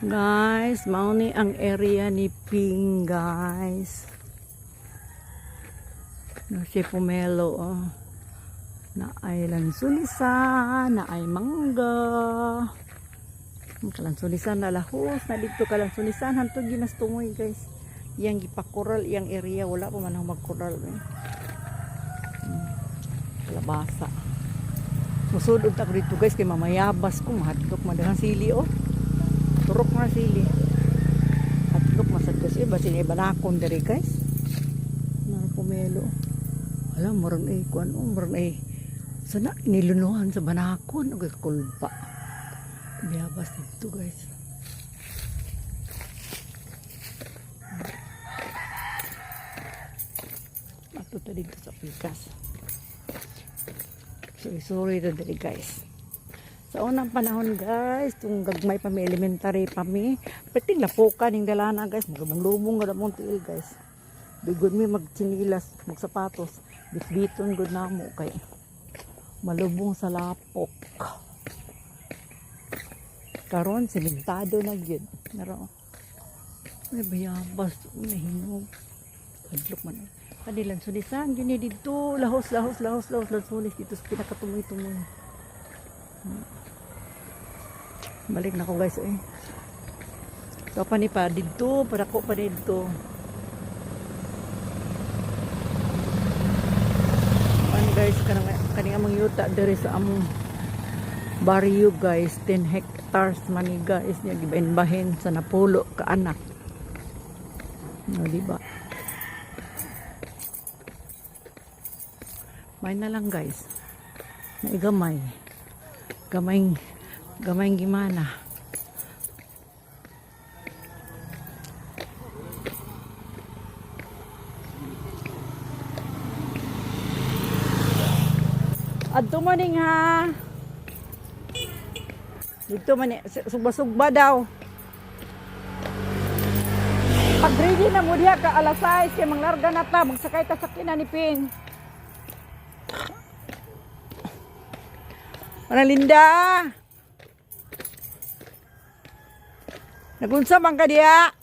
Guys, mao ni ang area ni Ping, guys. No, si Pomelo, oh. Na ay lansulisan, na ay mangga. Kalansulisan na lahos, na dito kalansulisan, hantod ginastumoy, guys. Yang gipakural, yang area, wala pa man ang magkural, eh. Kalabasa. Musudod ako dito, guys, kay mamayabas ko, mahadlok, madagang sili, oh. Turok na sili. Hadlok, masadkos, eh, basin iba na akong dari, guys. Na Pomelo. Alam, maroon ay, kuan, oh, maroon ay, sana, nilunuhan sa banakon, okay, kulpa. Biyabas dito, guys. Ato ta dito sa pikas. Sorry to dali, guys. Sa unang panahon, guys, itong gagmay pa may elementary pa may pati lapukan yung galana, guys. Magabang-lubong nga namang tiil, guys. Bigod may magtsinilas, magsapatos. Bitbiton good na mo kay malubong sa lapok. Karon simentado na gyud. Naro. May bayabas nahinog. Hadlok man. Kanilang sulisan gini dito, lahos sulis dito sa pinakatumoy-tumoy. Balik na ko, guys, eh. So pa ni pa dito, para ko pa dito. Guys, kanang among yuta diri sa among baryo, guys, 10 hectares man ni, guys, niya gibahin sa napulo ka anak. No, di ba? May na lang, guys. Naigamay. Gamay gimana. Adto maning ha. Dito man sugba-sugba daw. Pag ready na mo diha ka alas 6 kay manglarga na ta, magsakay ta sa kinanipin. Ana Linda. Nagunsa man ka diha?